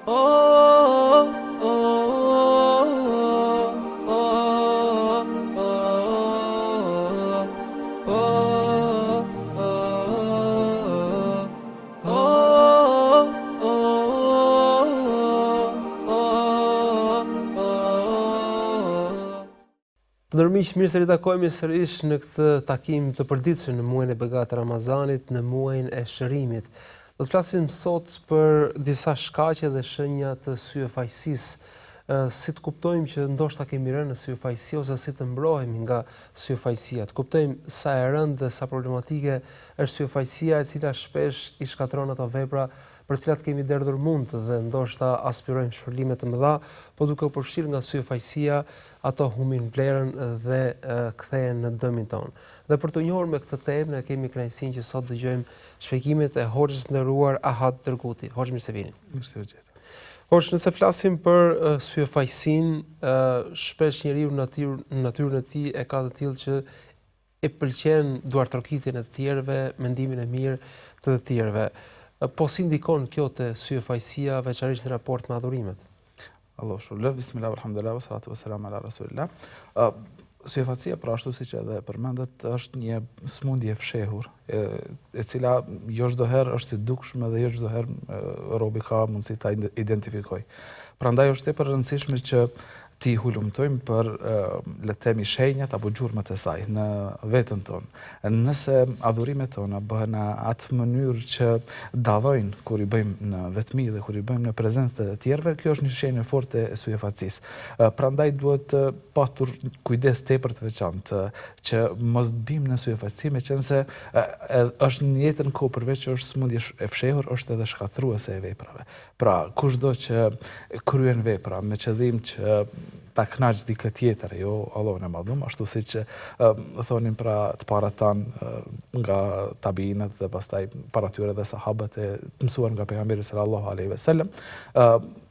Të nërmiq, mirë se ritakojmë sërish në këtë takim të përditshëm në muajin e begatë Ramazanit, në muajin e shërimit. Do të flasim sot për disa shkaqe dhe shenja të syfajsisë. Si të kuptojmë që ndoshta kemi rënë në syfajsi ose si të mbrohemi nga syfajsia. Të kuptojmë sa e rëndë dhe sa problematike është syfajsia, e cila shpesh i shkatërron ato vepra për cilat kemi derdhur mund dhe ndoshta aspirojmë shpërblime të mëdha, po duke u përfshirë nga syfajsia, ato humbin vlerën dhe kthehen në dëmin tonë. Dhe për të njohur me këtë temë, ne kemi kënaqësinë që sot dëgjojmë shpjegimet e hoxhës nderuar Ahad Dërguti. Hoxh, mirë se vini. Mirë se u gjeta. Hoxh, nëse flasim për syfajsinë, shpesh njeriu në natyrën e tij e ka të tillë që e pëlqen duartrokitjen e të tjerëve, mendimin e mirë të të tjerëve. Po si ndikon kjo te syfajsia, veçanërisht në raport me adhurimet? Allahu shpëlbë, bismillah, alhamdulillah, salatu wassalamu ala rasulillah. Syfajsia, pra ashtu siç edhe përmendet, është një smundje e fshehur, e cila jo çdo herë është e dukshme dhe jo çdo herë robi ka mundësi ta identifikojë. Prandaj është tepër e rëndësishme që ti hulumtojmë për le të themi shenjat apo gjurmët e saj në veten tonë. Nëse adhurimet tona bëhen në atë mënyrë që dallojnë kur i bëjmë në vetmi dhe kur i bëjmë në prezencë të tjerëve, kjo është një shenjë e fortë e syfajsisë. Prandaj duhet patur kujdes tepër të veçantë që mos të bimë në syfajsi, meqense është në jetën kohë përveç që është smundje e fshehur, është edhe shkatërruese e veprave. Pra, kushdo që kryen vepra me qëllim që ta kënaq dikë tjetër, jo Allahun e madhum, ashtu siç thonin pra të parat tanë nga tabiinat dhe pastaj para tyre dhe sahabët e mësuar nga pejgamberi sallallahu alaihi wasallam,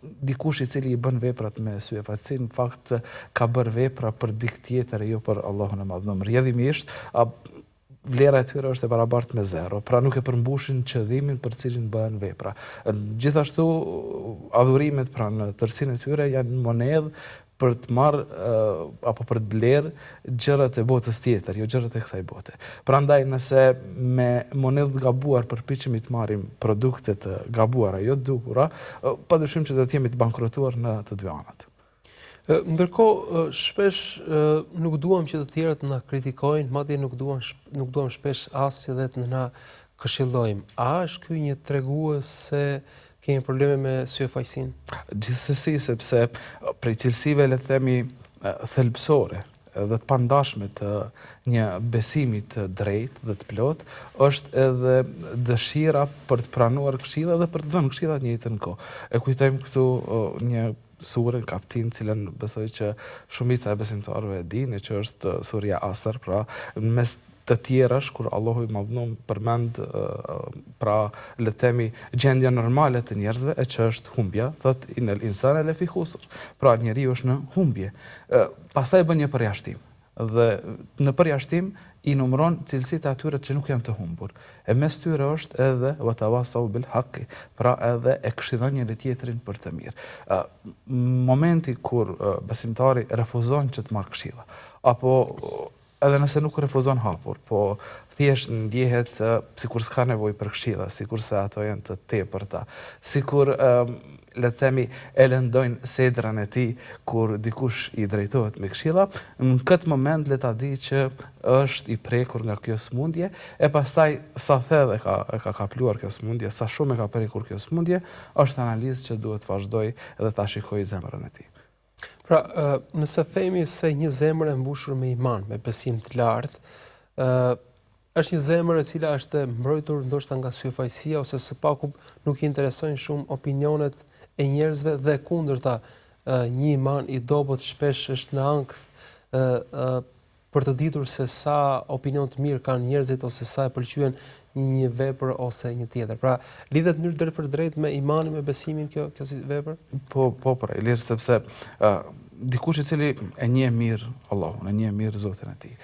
dikush i cili i bën veprat me syfajsi, në fakt ka bërë vepra për dikë tjetër, jo për Allahun e madhum. Rrjedhimisht vlera e tyre është e barabartë me zero, pra nuk e përmbushin qëllimin për cilin bëhen vepra. Gjithashtu adhurimet pra në tërësinë e tyre janë monedhë për të marrë apo për të blerë gjërat e botës tjetër, jo gjërat e kësaj bote. Prandaj nëse me monedhë gabuar përpiqemi të marrim produkte të gabuara, jo të dukura, padyshim që do të jemi të bankrotuar në të dy anët. Ndërkohë, shpesh nuk duam që të tjerët na kritikojnë, madje nuk duam shpesh as edhe të na këshillojmë. A është ky një tregues se kemi probleme me syfajsinë? Gjithsesi, sepse prej cilësive le të themi thelbësore dhe të pandashme të një besimi të drejtë dhe të plot është edhe dëshira për të pranuar këshilla dhe për të dhënë këshilla në njëjtën kohë. E kujtojmë këtu një surën Kaptin, cilën besoj që shumica e besimtarëve e dinë, që është surja Asr, pra mes të tjerash, kur Allahu i madhënuar përmend pra le të themi gjendja normale të njerëzve, e që është humbja, thot inel insana lafi khusr. Pra njeriu është në humbje. Pastaj bën një përjashtim. Dhe në përjashtim i numëron cilësitë atyre që nuk janë të humbur. E mes tyre është edhe watawasau bil haqqi, pra edhe e këshillon njëri tjetrin për të mirë. Momenti kur besimtari refuzon që të marrë këshilla, apo edhe nëse nuk refuzon hapur, po thjesht ndjehet sikur s'ka nevojë për këshilla, sikur se ato janë të tepërta, sikur le të themi e lëndojnë sedrën e tij kur dikush i drejtohet me këshilla, në këtë moment le ta di që është i prekur nga kjo smundje, e pastaj sa thellë e ka kapluar kjo smundje, sa shumë e ka prekur kjo smundje, është analizë që duhet të vazhdoj edhe ta shikojë zemrën e tij. Pra, nëse themi se një zemër e mbushur me iman, me besim të lartë, është një zemër e cila është mbrojtur ndoshta nga syfajsia ose së paku nuk i interesojnë shumë opinionet e njerëzve dhe kundërta, një iman i dobët shpesh është në ankth për të ditur se sa opinion të mirë kanë njerëzit ose sa e pëlqyen një vepër ose një tjetër. Pra, lidhet në drejt për drejt me imanin, me besimin kjo si vepër? Po, pra, i lirë sepse dikush i cili e njeh mirë Allahun, e njeh mirë Zotin e tij,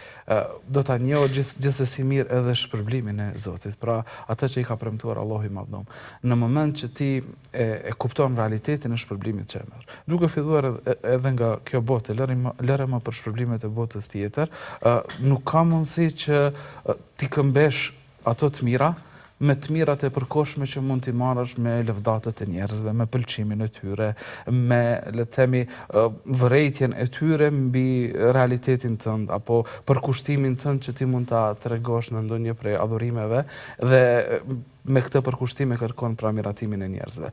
do ta njohë gjithsesi mirë edhe shpërblimin e Zotit, pra atë që i ka premtuar Allahu i Madhëdhëm. Në moment që ti e kupton realitetin e shpërblimit që e merr, duke filluar edhe nga kjo botë, lëre më për shpërblimet e botës tjetër, nuk ka mundësi që ti këmbesh ato të mira me të mirat e përkohshme që mund t'i marrësh me lëvdatët e njerëzve, me pëlqimin e tyre, me, le të themi, vërejtjen e tyre mbi realitetin tënd apo përkushtimin tënd që ti mund ta tregosh në ndonjë prej adhurimeve dhe me këtë përkushtim e kërkon pra miratimin e njerëzve.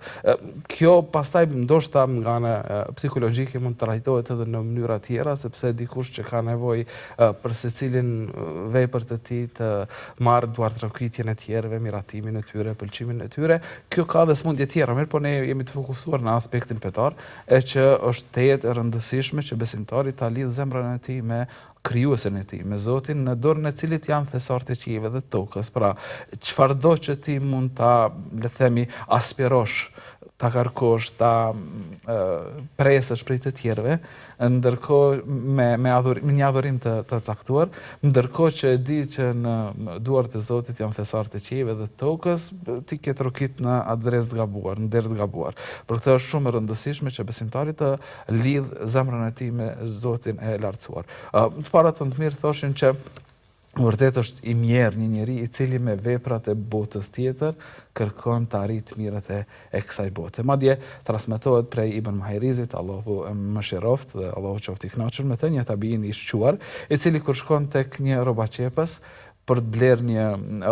Kjo pastaj ndoshta nga ana psikologjike mund të trajtohet edhe në mënyra tjera, sepse dikush që ka nevojë për secilin vepër të tij të marrë duartërokitjen e tjerëve, miratimin e tyre, pëlqimin e tyre, kjo ka dhe smundje tjera, mirë, po ne jemi të fokusuar në aspektin fetar, e që është tejet e rëndësishme që besimtari ta lidh zemrën e tij me krijuesin e tij, me Zotin, në dorën e cilit janë thesartë e qiejve dhe tokës. Pra, çfarëdo që ti mund ta, le të themi, aspirosh, ta kërkosh, ta presësh prej të tjerëve, ndërkohë me një adhurim të caktuar, ndërkohë që e di që në duart e Zotit janë thesartë e qiejve dhe tokës, ti ke trokit në adresë të gabuar, në derë të gabuar. Për këtë është shumë e rëndësishme që besimtari të lidh zemrën e tij me Zotin e lartësuar. Të parat të mirë thoshin që vërtet është i mjerë një njeri i cili me veprat e botës tjetër kërkon të arrit mirat e kësaj bote. Madje transmetohet prej Ibn Muhajrizit, Allahu mëshiroft dhe Allahu qoftë i kënaqur me të, një tabiin i shquar, i cili kur shkon tek një robaqepës për të bler një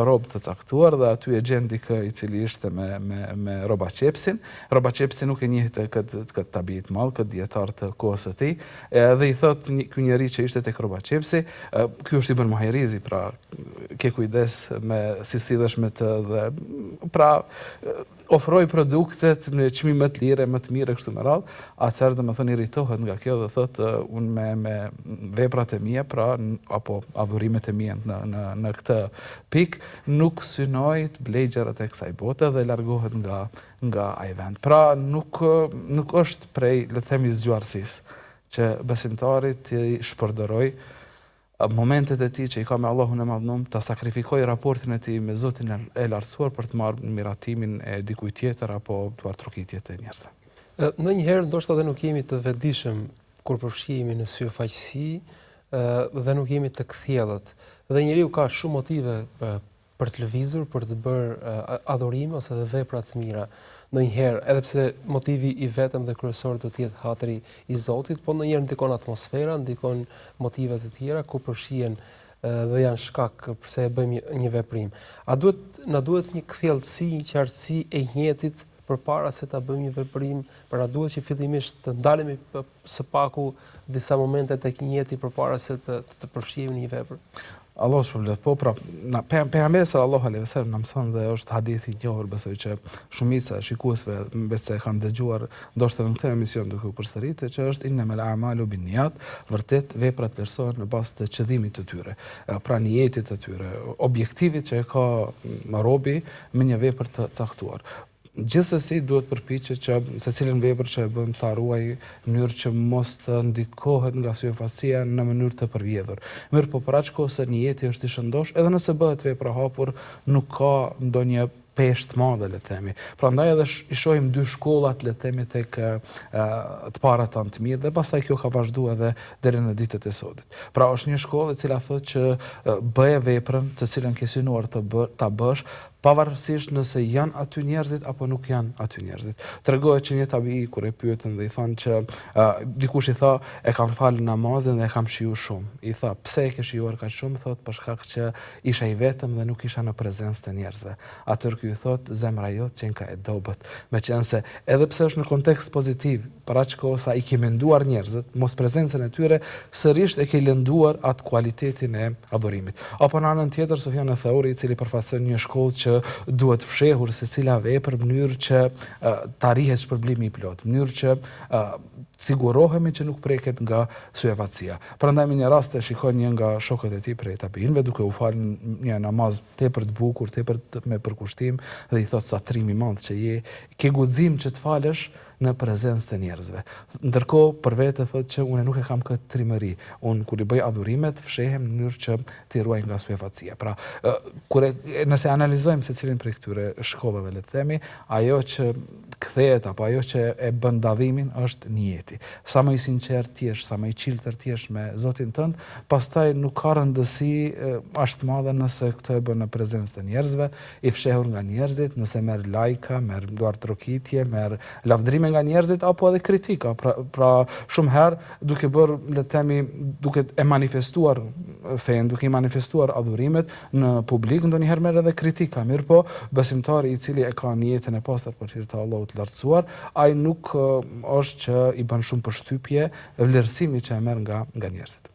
robë të caktuar dhe aty e gjen dikë i cili ishte me robaqepsin. Robaqepsi nuk e njihte këtë tabi të madh, këtë dietar të kohës së tij, dhe i thot ky njeri që ishte tek robaqepsi, ky është Ibn Muhajrizi, pra ke kujdes me si sillesh me të dhe pra ofroj produktet me çmim më të lirë, më të mirë kështu me radhë. Atëherë domethënë irritohet nga kjo dhe thotë unë me veprat e mia, pra apo adhurimet e mia në këtë pikë nuk synoj të blej gjërat e kësaj bote dhe largohet nga ai vend. Pra nuk është prej, le të themi, zgjuarësisë që besimtari të shpërderoj momentet e tij që i ka me Allahun e Madhëdhëm, ta sakrifikoj raportin e tij me Zotin e lartësuar për të marrë miratimin e dikujt tjetër apo duartërokitjet e njerëzve. Ndonjëherë ndoshta edhe nuk jemi të vetëdijshëm kur përfshihemi në syfaqësi dhe nuk jemi të kthjellët. Dhe njeriu ka shumë motive për të lëvizur, për të bërë adhurime ose edhe vepra të mira. Ndonjëherë, edhe pse motivi i vetëm dhe kryesor do të jetë hatri i Zotit, po ndonjëherë ndikon atmosfera, ndikon motive të tjera ku përfshihen dhe janë shkak pse e bëjmë një veprim. Na duhet një kthjellësi, qartësi e njëjtit përpara se ta bëjmë një veprim, pra duhet që fillimisht të ndalemi së paku disa momente tek i njëjti përpara se të përfshihemi në një vepër. Allahu shpërblet. Po pra, pejgamberi sallallahu alaihi wasallam na mëson dhe është hadithi i njohur, besoj që shumica e shikuesve besoj kanë dëgjuar ndoshta në këtë emision duke u përsëritur, që është innamal a'malu binniyat, vërtet veprat vlerësohen në bazë të qëllimit të tyre, pra niyetit të tyre, objektivit që e ka robi me një vepër të caktuar. Gjithsesi duhet përpiqet që secilin vepër që e bën ta ruaj në mënyrë që mos të ndikohet nga syfaqësia në mënyrë të përvjedhur. Mirë, po për aq kohë se niyeti është i shëndosh, edhe nëse bëhet vepra hapur, nuk ka ndonjë peshë të madhe, le të themi. Prandaj edhe i shohim dy shkollat, le të themi, tek të parat tanë të mirë dhe pastaj kjo ka vazhduar edhe deri në ditët e sotit. Pra është një shkollë e cila thotë që bëje veprën të cilën ke synuar ta bësh, pavarësisht nëse janë aty njerëzit apo nuk janë aty njerëzit. Tregohet që një tabi kur e pyetën dhe i thanë që dikush i tha e kam falë namazin dhe e kam shiju shumë. I tha pse e ke shijuar kaq shumë? Thot për shkak që isha i vetëm dhe nuk isha në prezencë të njerëzve. Atëherë ky i thot zemra jote qenka e dobët. Meqense edhe pse është në kontekst pozitiv, për aq kohë sa i ke menduar njerëzit, mos prezencën e tyre, sërish e ke lënduar atë kualitetin e adhurimit. Apo në anën tjetër Sufjan al-Thauri, i cili përfaqëson një shkollë që duhet fshehur secila vepër në mënyrë që të arrihet shpërblimi i plot, në mënyrë që sigurohemi që nuk preket nga syfaqësia. Prandaj në një rast e shikoj një nga shokët e tij prej tabiinëve duke u falë një namaz tepër të bukur, tepër me përkushtim dhe i thot sa trim i madh që je, ke guxim që të falësh në prezencë të njerëzve. Ndërkohë për vete thotë që unë nuk e kam këtë trimëri. Unë kur i bëj adhurimet fshehem në mënyrë që t'i ruaj nga suefatësia. Pra, nëse analizojmë secilin prej këtyre shkollave, le të themi, ajo që kthehet apo ajo që e bën dallimin është niyeti. Sa më i sinqert ti je, sa më i qiltër ti je me Zotin tënd, pastaj nuk ka rëndësi as të madhe nëse këtë e bën në prezencë të njerëzve, i fshehur nga njerëzit, nëse merr lajka, merr duartrokitje, merr lavdrime nga njerëzit apo edhe kritika. Pra shumë herë duke bërë, le të themi, duke e manifestuar fen, duke i manifestuar adhurimet në publik, ndonjëherë merr edhe kritika. Mirpo besimtari i cili e ka niyetin e pastër për hir të Allahut të lartësuar, ai nuk është që i bën shumë përshtypje vlerësimi që e merr nga njerëzit.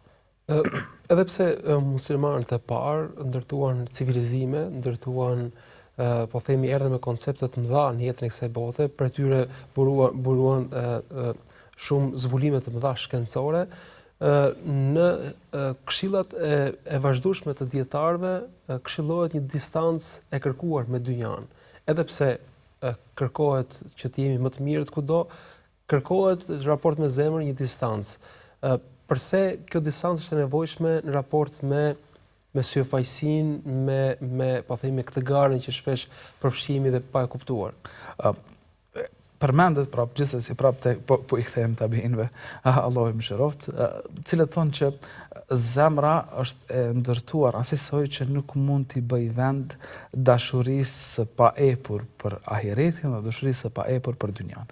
Edhe pse muslimanët e parë ndërtuan civilizime, ndërtuan po themi erdhën me koncepte të mëdha në jetën e kësaj bote, për tyre buruan shumë zbulime të mëdha shkencore, në këshillat e vazhdueshme të dietarëve këshillohet një distancë e kërkuar me dynjan. Edhe pse kërkohet që të jemi më të mirët kudo, kërkohet në raport me zemrën një distancë. Përse kjo distancë është e nevojshme në raport me syfajsinë, me po themi këtë garën që shpesh përfshihemi dhe pa e kuptuar. Përmendet prap gjithsesi po i kthehem tabinëve, Allahu i mëshiroft, cilët thonë që zemra është e ndërtuar asaj që nuk mund t'i bëj vend dashurisë së paepur për ahiretin dhe dashurisë së paepur për dynjan.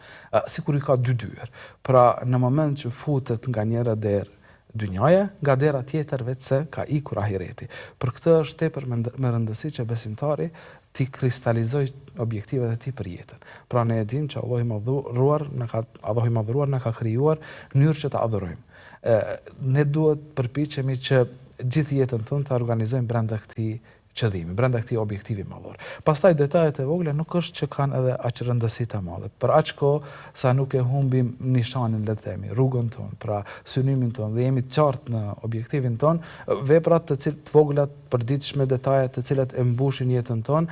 Sikur i ka dy dyer. Pra në moment që futet nga njëra derë dynjaja, nga dera tjetër vetëse ka ikur ahireti. Për këtë është tepër me rëndësi që besimtari ti kristalizoj objektivet e tij për jetën. Pra ne e dim që Allahu i madhëruar na ka krijuar në mënyrë që ta adhurojmë. Ne duhet përpiqemi që gjithë jetën tonë ta organizojmë brenda këtij qëllimi, brenda këtij objektivi madhor. Pastaj detajet e vogla nuk është që kanë edhe aq rëndësi të madhe. Për aq kohë sa nuk e humbim nishanin, le të themi, rrugën tonë, pra synimin tonë dhe jemi të qartë në objektivin tonë, veprat të cilat të vogla, përditshme, detajet të cilat e mbushin jetën tonë,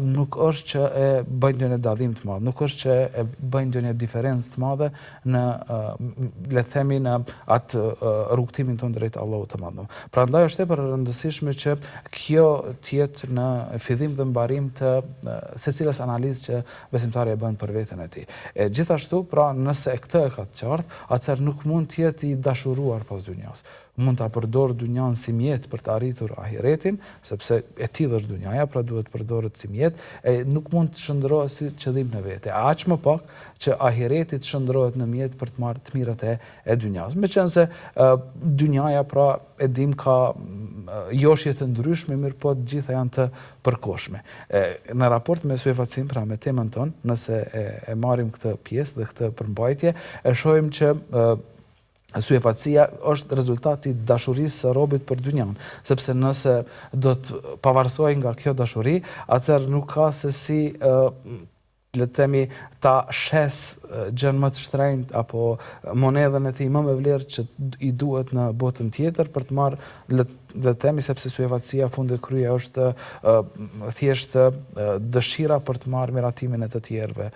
nuk është që e bëjnë ndonjë dallim të madh, nuk është që e bëjnë ndonjë diferencë të madhe në le të themi në atë rrugtimin tonë drejt Allahut të Madhëm. Prandaj është tepër e rëndësishme që kjo tjetë në fillim dhe mbarim të secilës analizë që besimtari e bën për veten e tij. Gjithashtu, pra nëse këtë e ka të qartë, atëherë nuk mund të jetë i dashuruar pas dynjas. Mund ta përdor dynjan si mjet për të arritur ahiretin, sepse e tillë është dynjaja, pra duhet përdoret si mjet, nuk mund të shndrohet si qëllim në vete. Aq më pak që ahireti të shndrohet në mjet për të marrë të mirat e dynjas. Meqense dynjaja, pra e dim, ka joshje të ndryshme, mirë po të gjitha janë të përkohshme. Në raport me suefatsin, pra me temën tonë, nëse e marrim këtë pjesë dhe këtë përmbajtje, e shohim që suefatësia është rezultati i dashurisë së robit për dynjan, sepse nëse do të pavarësohej nga kjo dashuri, atëherë nuk ka se si le të themi ta shes gjën më të shtrenjtë apo monedhën e tij më me vlerë që i duhet në botën tjetër për të marrë, le të themi, sepse suefatësia fundet krye është thjesht dëshira për të marrë miratimin e të tjerëve,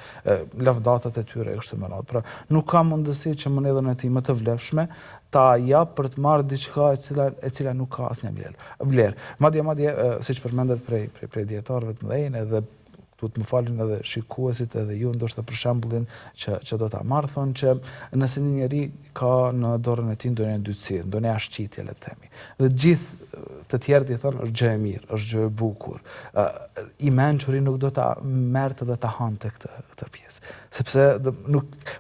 lavdatat e tyre e kështu me radhë. Pra nuk ka mundësi që monedhën e tij më të vlefshme ta jap për të marrë diçka e cila nuk ka asnjë vlerë. Madje siç përmendet prej dietarëve të mëdhenj, edhe të më falin edhe shikuesit edhe ju, ndoshta për shembullin që do ta marr, thonë që nëse një njeri ka në dorën e tij ndonjë dytësi, ndonjë ashqitje, le të themi, dhe gjithë të tjerët i thonë është gjë e mirë, është gjë e bukur, i mençuri nuk do ta merrte dhe ta hante këtë pjesë, sepse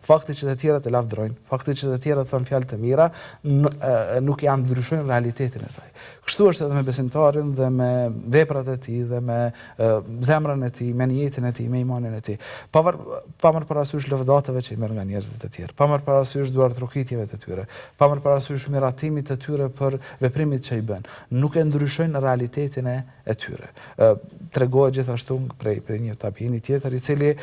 fakti që të tjerët e lavdrojnë, fakti që të tjerët thonë fjalë të mira, nuk janë ndryshojnë realitetin e saj. Kështu është edhe me besimtarin dhe me veprat e tij dhe me zemrën e tij, me niyetin e tij, me imanin e tij. Pa marrë parasysh lëvdatave që i merr nga njerëzit e tjerë, pa marrë parasysh duartrokitjeve të tyre, pa marrë parasysh miratimit të tyre për veprimet që i bën. Nuk e ndryshojnë realitetin e tyre. Tregohet gjithashtu prej një tabini tjetër, i cili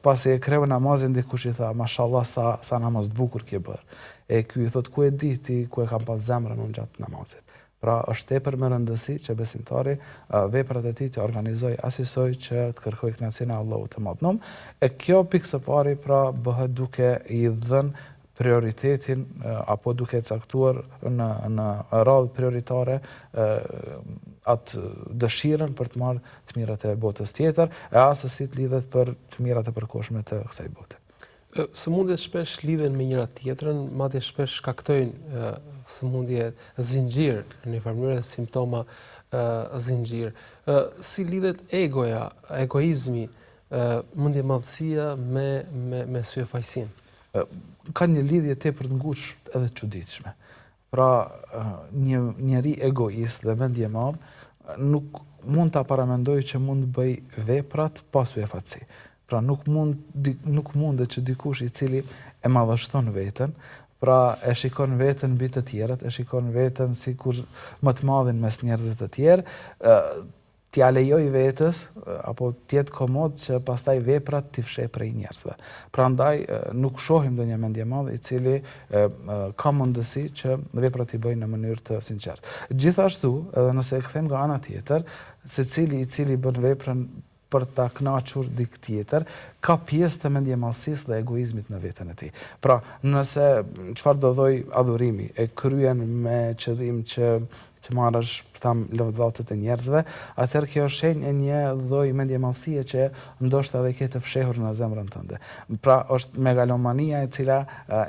pasi e kreu namazin, dikush i tha, mashallah, sa namaz të bukur ke bërë. Ky i thot, ku e di ti ku e kam pas zemrën unë gjatë namazit? Pra është tepër me rëndësi që besimtari veprat e tij të organizoj asisoj që të kërkoj kënaqësinë e Allahut të Madhënum. E kjo pikë së pari pra bëhet duke i dhënë prioritetin apo duke caktuar në radhë prioritare atë dëshirën për të marrë të mirat e botës tjetër, e asësi të lidhet për të mirat e përkohshme të kësaj bote. Sëmundjet shpesh lidhen me njëra tjetrën, madje shpesh shkaktojnë sëmundje zinxhir në një farë mënyrë, simptoma zinxhir. Si lidhet egoja, egoizmi, mendjemadhësia me syfajsinë? Ka një lidhje tepër të ngushtë edhe të çuditshme. Pra një njeri egoist dhe mendjemadh nuk mund ta paramendojë që mund të bëj veprat pa syfatsi. Pra nuk mundet që dikush i cili e madhështon veten, pra e shikon veten mbi të tjerët, e shikon veten sikur më të madhin mes njerëzve të tjerë, t'ia lejoj vetes apo t'jetë komod që pastaj veprat t'i fsheh prej njerëzve. Prandaj nuk shohim ndonjë mendjemadh i cili ka mundësi që veprat i bëjnë në mënyrë të sinqertë. Gjithashtu, edhe nëse e kthem nga ana tjetër, secili i cili bën veprën për ta kënaqur dikë tjetër, ka pjesë të mendjemadhësisë dhe egoizmit në veten e tij. Pra, nëse çfarë do lloj adhurimi e kryen me qëllim që të marrësh, lëvëdhatet e njerëzve, atëherë kjo është shenjë e një lloji mendjemadhësie që ndoshta edhe ke të fshehur në zemrën tënde. Pra, është megalomania e cila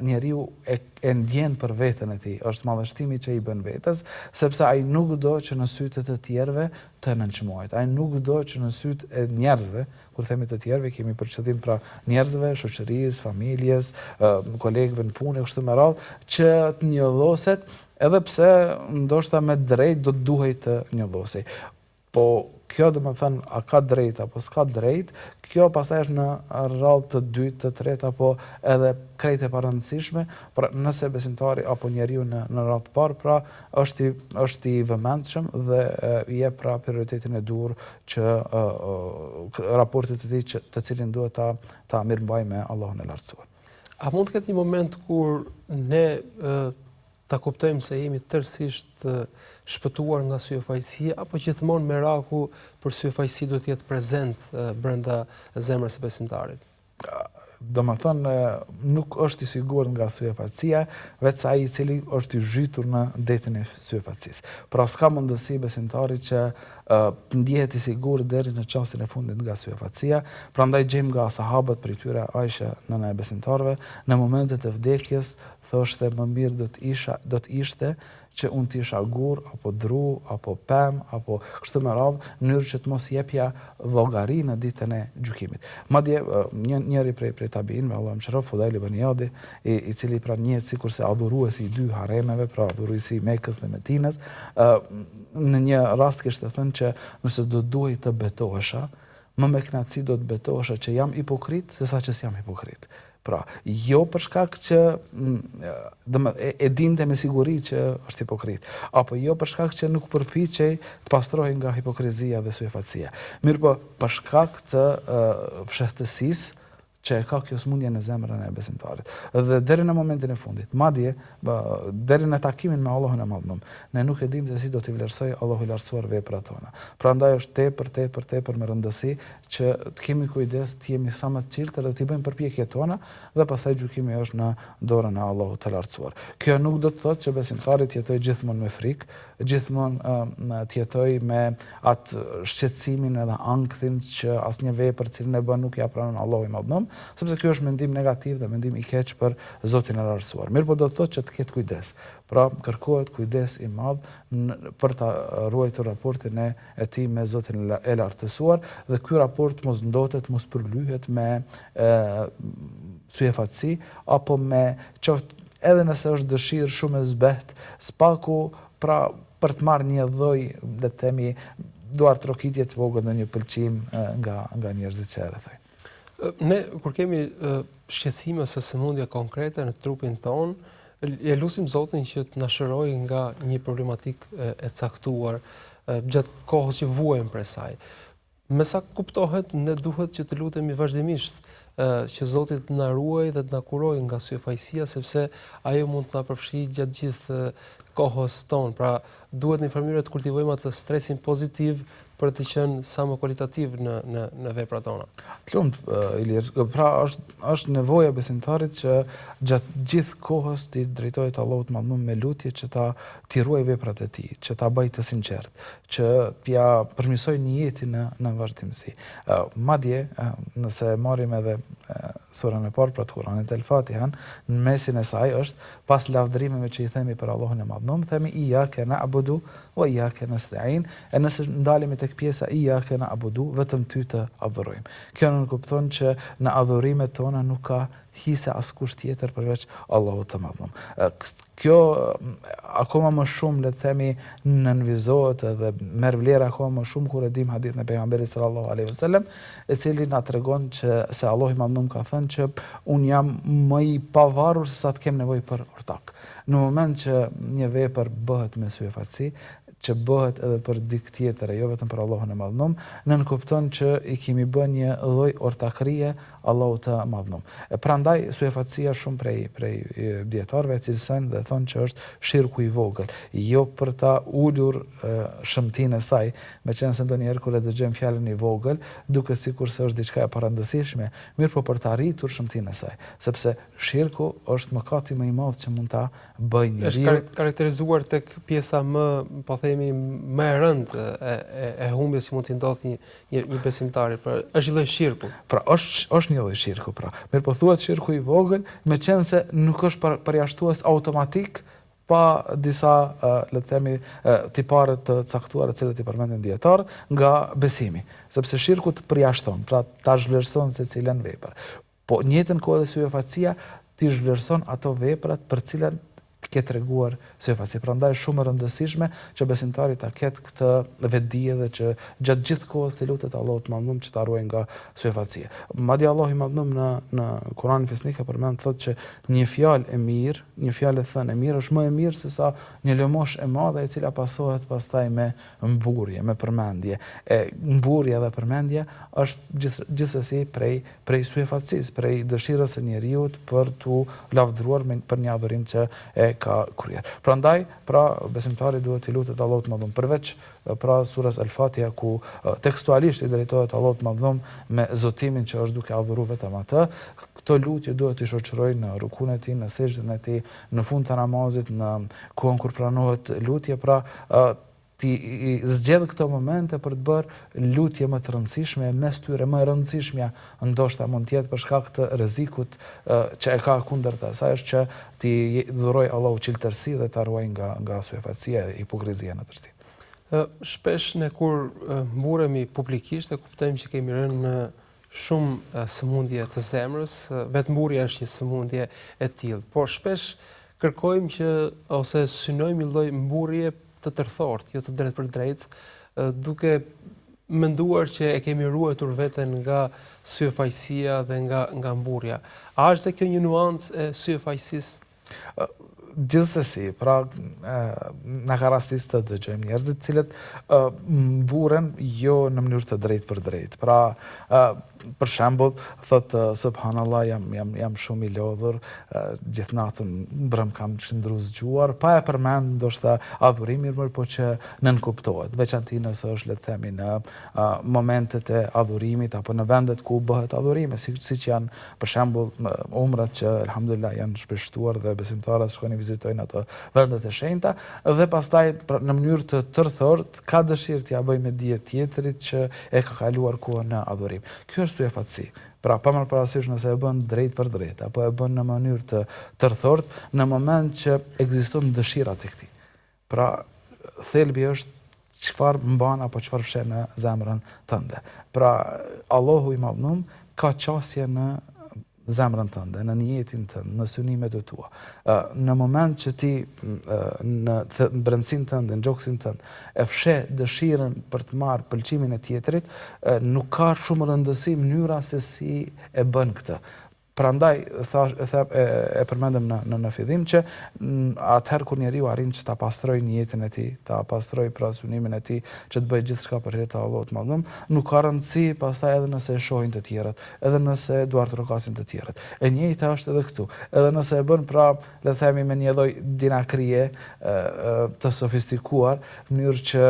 njeriu e ndjen për veten e tij, është madhështimi që i bën vetes, sepse ai nuk do që në sytë të tjerëve të nënçmohet. Ai nuk do që në sytë e njerëzve, kur themi të tjerëve, kemi për qëllim pra njerëzve, shoqërisë, familjes, kolegëve në punë, kështu me radhë, që të njolloset, edhe pse ndoshta me drejt do të duhej të njollosej. Po kjo do të thënë a ka drejt apo s'ka drejt, kjo pastaj është në radhë të dytë, të tretë apo edhe krejt e parëndësishme, pra nëse besimtari apo njeriu në radhë të parë, pra është i vëmendshëm dhe i jep pra prioritetin e duhur që raportit të tij të cilin duhet ta mirëmbaj me Allahun e Lartësuar. A mund të ketë një moment kur ne ta kuptojmë se jemi tërësisht shpëtuar nga syfajësia, apo gjithmonë meraku për syfajësi duhet të jetë prezent brenda zemrës së besimtarit? Domethënë nuk është i sigurt nga syfajësia, veç ai i cili është i zhytur në detin e syfajësisë. Pra s'ka mundësi besimtari që të ndihet i sigurt deri në çastin e fundit nga syfajësia. Prandaj gjejmë nga sahabët për tyre Aisha, nëna e besimtarëve, në momentet e vdekjes thoshte më mirë do të ishte që unë t'isha gur, apo dru, apo pem, apo kështu me radhë, në mënyrë që të mos jepja llogari në ditën e gjykimit. Madje njëri prej tabiinëve, Allah më shërof, Fudajl ibn Iyadi, i cili pra njihet sikurse adhuruesi i dy haremeve, pra adhuruesi i Mekës dhe Medinës, në një rast kishte thënë që nëse do duhej të betohesha, më me kënaqësi do të betohesha që jam hipokrit sesa që s'jam hipokrit. Pra, jo për shkak që e dinte me siguri që është hipokrit, apo jo për shkak që nuk përpiqej të pastrohej nga hipokrizia dhe syfaqësia. Mirë po, për shkak të fshehtësisë që ka kjo smundje në zemrën e besimtarit. Dhe deri në momentin e fundit, madje deri në takimin me Allahun e Madhënum, ne nuk e dimë se si do t'i vlerësoj Allahu i Lartësuar veprat tona. Prandaj është tepër me rëndësi që të kemi kujdes, të jemi sa më të çiltër dhe të bëjmë përpjekjet tona dhe pastaj gjykimi është në dorën e Allahut të Lartësuar. Kjo nuk do të thotë që besimtari të jetojë gjithmonë me frikë, gjithmonë të jetojë me atë shqetësimin edhe ankthin që asnjë vepër cilën e bën nuk ja pranon Allahu i Madhënum, sepse kjo është mendim negativ dhe mendim i keq për Zotin e Lartësuar. Mirë po do të thotë që të ketë kujdes. Pra, kërkohet kujdes i madh për ta ruajtur raportin e tij me Zotin e Lartësuar dhe ky raport mos ndotet, mos përlyhet me syfaqësi apo me qoftë edhe nëse është dëshirë shumë e zbehtë, spaku pra për të marrë një lloj, le të themi, duartrokitje të vogël në një pëlqim nga njerëzit që e rrethojnë. Ne, kur kemi shqetësime ose sëmundje konkrete në trupin tonë, e lutim Zotin që të na shërojë nga një problematikë e caktuar gjatë kohës që vuajmë prej saj. Me sa kuptohet, ne duhet që të lutemi vazhdimisht që Zoti të na ruaj dhe të na kurojë nga syfajësia, sepse ajo mund të na përfshijë gjatë gjithë kohës tonë. Pra, duhet në një mënyrë të kultivojmë atë stresin pozitiv për të qenë sa më kualitativ në veprat tona. Të lumt, Ilir, pra është nevoja besimtarit që gjatë gjithë kohës të drejtohet Allahut Madhënuar me lutje që t'i ruaj veprat e tij, që ta bëjë të sinqert, që t'ja përmirësoj niyetin në vazhdimsi. Madje nëse marrim edhe surën e parë për Kuranit El-Fatihan, në mesin e saj është pas lavdërimeve që i themi për Allahun e Madhënuar, themi iyyake na'budu wa iyyake nasta'in, e nëse ndalemi tek pjesa iyyake na'budu, vetëm ty të adhurojmë. Kjo nuk kupton që në adhurimet tona nuk ka hise askush tjetër përveç Allahut të Madhënuar. Kjo akoma më shumë le të themi nënvizohet dhe merr vlerë akoma më shumë kur e dim hadithin e pejgamberit sallallahu alaihi wasallam, i cili na tregon që se Allahu i Madhënuar ka thënë që un jam më i pavarur se sa të kem nevojë për ortak. Në moment që një vepër bëhet me syfaqësi, që bëhet edhe për dikë tjetër, jo vetëm për Allahun e Madhënuar, nënkupton që i kemi bën një lloj ortakërie Allahut të Madhënuar. Prandaj syfaqësia shumë prej dietarëve cilësojnë dhe thonë që është shirku i vogël, jo për ta ulur shëmtinë e saj, meqense ndonjëherë kur e dëgjojmë fjalën i vogël, duket sikur se është diçka e parandësishme, mirë po për të arritur shëmtinë e saj, sepse shirku është mëkati më i madh që mund ta bëjë njeriu. Është karakterizuar tek pjesa më, po themi, më e rëndë e humbjes që mund t'i ndodhë një besimtari, pra është një lloj shirku. Pra është një lloj shirku, pra. Mirë po thuhet shirku i vogël, meqense nuk është përjashtues automatik pa disa le të themi tipare të caktuara të cilët i përmendën dietar nga besimi, sepse shirku të përjashton, pra ta zhvlerëson secilën vepër. Po në njëjtën kohë edhe syfaqësia ti zhvlerëson ato veprat për cilën të ketë treguar syfaqësi. Prandaj është shumë e rëndësishme që besimtari ta ketë këtë vetdije dhe që gjatë gjithë kohës të lutet Allahut të Madhënuar që ta ruaj nga syfaqësia. Madje Allahu i Madhënuar në Kur'anin Fesnik përmend thotë që një fjalë e mirë, një fjalë e thënë e mirë është më e mirë se sa një lëmosh e madhe e cila pasohet pastaj me mburje, me përmendje. Mburja dhe përmendja është gjithsesi prej syfaqësisë, prej dëshirës së njeriu për tu lavdëruar për një adhurim që e ka kryer. Prandaj, besimtari duhet i lutet Allahut të Madhënuar përveç surës El-Fatiha ku tekstualisht i drejtohet Allahut të Madhënuar me zotimin që është duke adhuruar vetëm atë. Këto lutje duhet i shoqëroj në rukun e tij, në sejdën e tij, në fund të namazit, në kohën kur pranohet lutje, ti zgjedh këto momente për të bërë lutje më të rëndësishme, mes tyre më e rëndësishmja ndoshta mund të jetë për shkak të rrezikut që e ka kundërta saj është që ti dhuroj Allahu qiltërsi dhe ta ruaj nga syfaqësia dhe hipokrizia në tërësi. Shpesh ne kur mburemi publikisht e kuptojmë që kemi rënë në shumë sëmundje të zemrës, vetë mburja është një sëmundje e tillë, por shpesh kërkojmë që ose synojmë një lloj mburje të tërthort, jo të drejt për drejt, duke menduar që e kemi ruajtur veten nga syfaqësia dhe nga mburja. A është kjo një nuancë e syfaqësisë? Gjithsesi, na ka rastis të dëgjojmë njerëzit cilët mburen jo në mënyrë të drejtë për drejtë. Për shembull, thotë subhanallah, jam shumë i lodhur, gjithë natën brëm kam qëndruar zgjuar, pa e përmend ndoshta adhurimin, por që nënkuptohet, veçanti nëse është le të themi në momentet e adhurimit apo në vendet ku bëhet adhurimi, siç janë për shembull umrat që alhamdulillah janë shpeshtuar dhe besimtarët shkojnë vizitojnë ato vendet e shenjta dhe pastaj në mënyrë të tërthort ka dëshirë t'ia bëjë me dije tjetrit që e ka kaluar kohën në adhurim. Kjo është syfaqësi. Pa marrë parasysh nëse e bën drejt për drejt apo e bën në mënyrë të tërthort në moment që ekziston dëshira tek ti. Thelbi është çfarë mban apo çfarë fshen në zemrën tënde. Allahu i Madhënuar ka qasje në zemrën tënde, në niyetin tënd, në synimet e tua. Në moment që ti në brendësinë tënde, në gjoksin tënd, e fsheh dëshirën për të marrë pëlqimin e tjetrit, nuk ka shumë rëndësi mënyra se si e bën këtë. Prandaj e përmendëm në fillim që atëherë kur njeriu arrin që ta pastrojë jetën e tij, ta pastrojë pra synimin e tij, që të bëjë gjithçka për hir të Allahut të Madhëm, nuk ka rëndësi pastaj edhe nëse e shohin të tjerët, edhe nëse duart trokasin të tjerët. E njëjta është edhe këtu. Edhe nëse e bën pra, le të themi me një lloj dinakrie të sofistikuar, në mënyrë që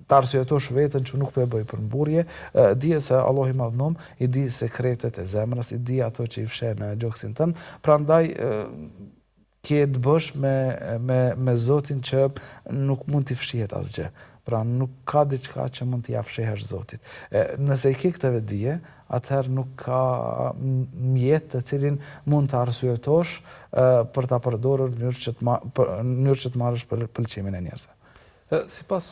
të arsyetosh veten që nuk po e bëj për mburje, dije se Allahu i Madhënum i di sekretet e zemrës, i di ato që i fshe në gjoksin tënd, prandaj ke të bësh me Zotin që nuk mund t'i fshihet asgjë. Pra nuk ka diçka që mund t'i afshehesh Zotit. Nëse i ke këtë vetdije, atëherë nuk ka mjet të cilin mund të arsyetosh për ta përdorur në mënyrë që të marrësh për pëlqimin e njerëzve. Sipas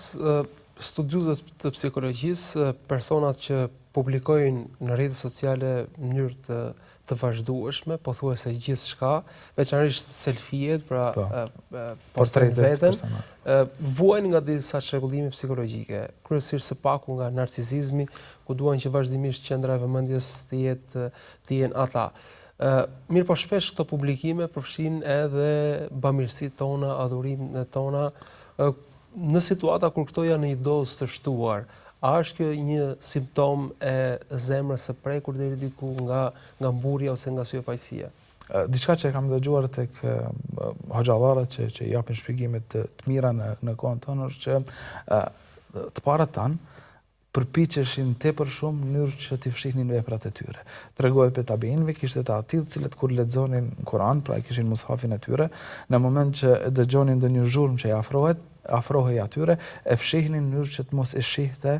studiuesve të psikologjisë, personat që publikojnë në rrjetet sociale në mënyrë të vazhdueshme, pothuajse gjithçka, veçanërisht selfiet, pra portretet veten, vuajnë nga disa çrregullime psikologjike, kryesisht së paku nga narcisizmi, ku duan që vazhdimisht qendra e vëmendjes të jenë ata. Mirë po shpesh këto publikime përfshin edhe bamirësitë tona, adhurimet tona, në situata kur këto janë në një dozë të shtuar. A është kjo një simptom e zemrës së prekur deri diku nga mburja ose nga syfajësia? Diçka që e kam dëgjuar tek hoxhallarët që japin shpjegime të mira në kohën tonë është që të parët tanë përpiqeshin tepër shumë në mënyrë që t'i fshihnin veprat e tyre. Tregoj për tabeinëve, kishte të atill të cilët kur lexonin Kur'an, pra e kishin mushafin e tyre, në moment që dëgjonin ndonjë zhurmë që i afrohej atyre, e fshihnin në mënyrë që të mos e shihte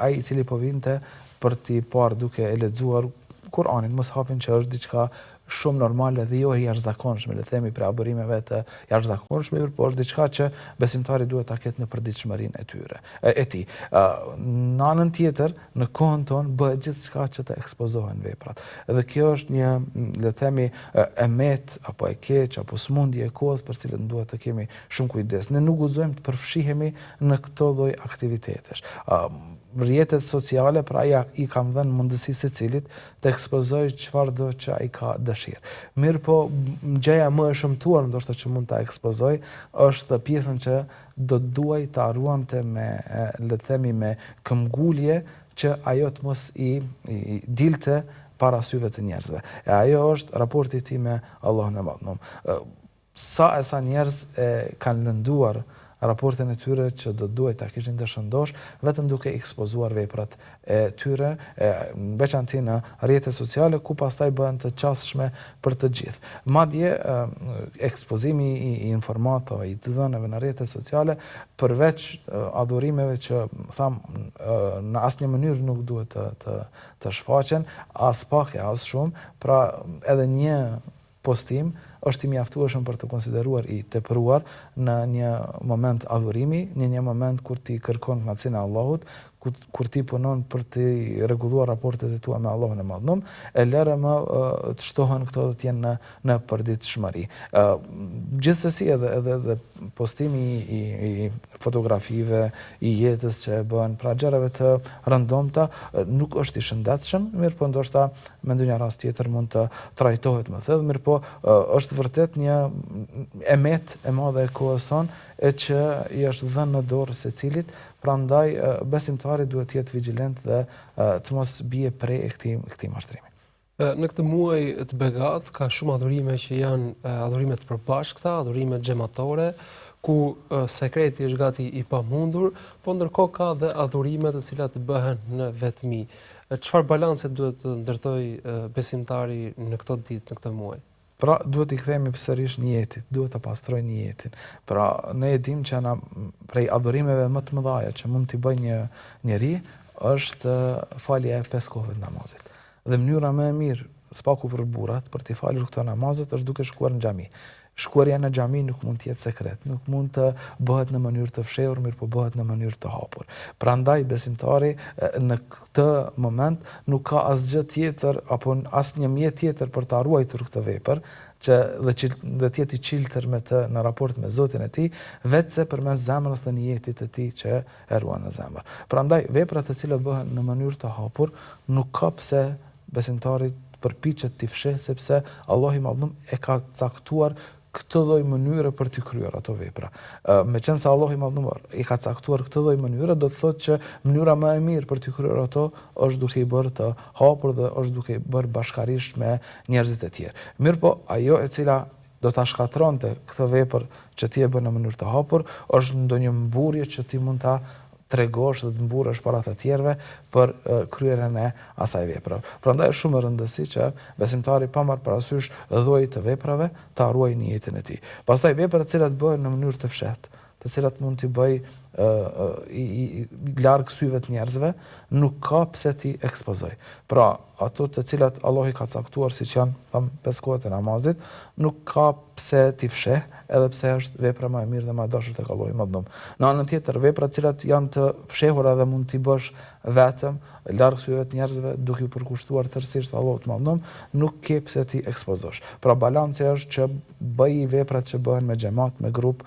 ai i cili po vinte për t'i parë duke e lexuar Kur'anin, mushafin, që është diçka shumë normale dhe jo e jashtëzakonshme, le të themi për adhurimeve të jashtëzakonshme, por është diçka që besimtari duhet ta ketë në përditshmërinë e tij. Në anën tjetër, në kohën tonë bëhet gjithçka që të ekspozohen veprat. Dhe kjo është një, le të themi, emet apo e keq apo smundje e kohës për cilën duhet të kemi shumë kujdes. Ne nuk guxojmë të përfshihemi në këto lloj aktivitetesh. Rrjetet sociale pra i kam dhënë mundësi secilit të ekspozojë çfarëdo që ai ka dëshirë. Mirë po, gjëja më e shëmtuar ndoshta që mund ta ekspozoj është pjesën që do duaj ta ruante me, le të themi, me këmbgulje që ajo të mos i dilte para syve të njerëzve. E ajo është raporti i tij me Allahun e Madhënum. Sa njerëz kanë lënduar raportin e tyre që do duhet ta kishin të shëndosh vetëm duke ekspozuar veprat e tyre, veçanti në rrjetet sociale ku pastaj bëhen të qasshme për të gjithë. Madje ekspozimi i informatave, i të dhënave në rrjetet sociale, përveç adhurimeve që tham në asnjë mënyrë nuk duhet të shfaqen, as pak e as shumë, pra edhe një postim është i mjaftueshëm për të konsideruar i tepruar në një moment adhurimi, në një moment kur ti kërkon kënaqësinë e Allahut, kur ti punon për të rregulluar raportet e tua me Allahun e Madhënum, e lëre më të shtohen këto të jenë në përditshmëri. Gjithsesi edhe postimi i fotografive, i jetës që e bën, pra gjërave të rëndomta, nuk është i shëndetshëm, mirë po ndoshta me ndonjë rast tjetër mund të trajtohet më thellë, mirë po është vërtet një emet e madhe e kohës sonë e që i është dhënë në dorë secilit. Prandaj besimtari duhet të jetë vigjilent dhe të mos bie prej këtij mashtrimi. Në këtë muaj të begat ka shumë adhurime që janë adhurime të përbashkëta, adhurime xhamatore, ku sekreti është gati i pamundur, po ndërkohë ka dhe adhurime të cilat bëhen në vetmi. Çfarë balance duhet të ndërtojë besimtari në këto ditë, në këtë muaj? Pra, duhet i kthehemi sërish niyetit, duhet të pastrojë niyetin. Pra, ne e dim që prej adhurimeve më të mëdha që mund t'i bëjë një njeri është falja e 5 kohëve të namazit. Dhe mënyra më e mirë, spaku për burrat, për t'i falur këto namazet është duke shkuar në xhami. Shkuarja në xhami nuk mund të jetë sekret, nuk mund të bëhet në mënyrë të fshehur, mirë po bëhet në mënyrë të hapur. Prandaj besimtari në këtë moment nuk ka asgjë tjetër apo asnjë mjet tjetër për ta ruajtur këtë vepër, që dhe të jetë i çiltër me të në raport me Zotin e tij, vetëse përmes zemrës dhe niyetit të tij që e ruan në zemër. Prandaj veprat të cilat bëhen në mënyrë të hapur nuk ka pse besimtarit përpiqet t'i fsheh sepse Allahu i Madhërum e ka caktuar këtë lloj mënyre për t'i kryer ato vepra. Meqense Allahu i Madhëruar i ka caktuar këtë lloj mënyre, do të thotë që mënyra më e mirë për t'i kryer ato është duke i bërë të hapur dhe është duke i bërë bashkarisht me njerëzit e tjerë. Mirpo ajo e cila do ta shkatronte këtë vepër që ti e bën në mënyrë të hapur, është ndonjë mburje që ti mund ta tregosh dhe të mburresh para të tjerëve për kryerjen e asaj vepre. Prandaj është shumë e rëndësishme që besimtari pa marrë parasysh llojin të veprave ta ruajë niyetin e tij. Pastaj veprat të cilat bëhen në mënyrë të fshehtë, të cilat mund t'i bëj i larg syve të njerëzve, nuk ka pse ti ekspozoj. Pra, ato të cilat Allah i ka caktuar siç janë, tham, 5 kohët e namazit, nuk ka pse ti fsheh, edhe pse është vepra më e mirë dhe më e dashur tek Allahu i Madhërum. Në anën tjetër, vepra të cilat janë të fshehura dhe mund t'i bësh vetëm larg syve të njerëzve, duke u përkushtuar tërësisht Allahut të Madhërum, nuk ke pse ti ekspozosh. Pra, balanci është që bëj veprat që bëhen me xhamat, me grup,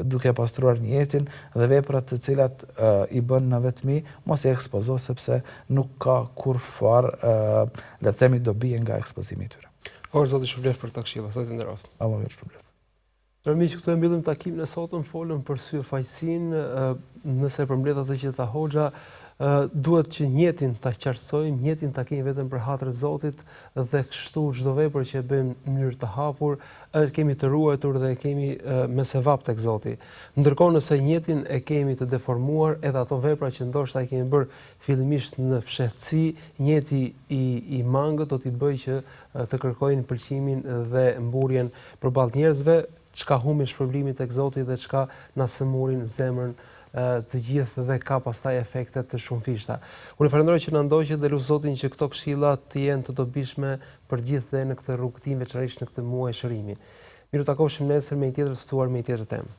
duke pastruar niyetin, dhe veprat të cilat i bën në vetmi, mos e ekspozo sepse nuk ka kur far le të themi dobi nga ekspozimi i tyre. Zoti shpëlbeft për këtë këshilla, Zoti nderoft. Allahu ju shpëlbeft. Miq, këtu e mbyllim takimin e sotëm, folëm për syfaqësinë, nëse përmbledh atë që tha Hoxha, duhet që njetin ta qartësojmë, njetin ta kemi vetëm për hatër Zotit dhe kështu çdo vepër që e bëjmë në mënyrë të hapur, kemi të ruajtur dhe e kemi me sevap tek Zoti. Ndërkohë nëse njetin e kemi të deformuar, edhe ato vepra që ndoshta i kemi bërë fillimisht në fshehtësi, njeti i mangët do t'i bëjë që të kërkojnë pëlqimin dhe mburjen përballë njerëzve, çka humbin shpërblimin tek Zoti dhe çka na sëmurin zemrën të gjithë dhe ka pastaj efekte të shumëfishta. Unë falenderoj që na ndoqët dhe lut Zotin që këto këshilla të jenë të dobishme për gjithë dhe në këtë rrugëtim, veçanërisht në këtë muaj shërimi. Miru takoheshim nesër me një tjetër të ftuar me një tjetër temë.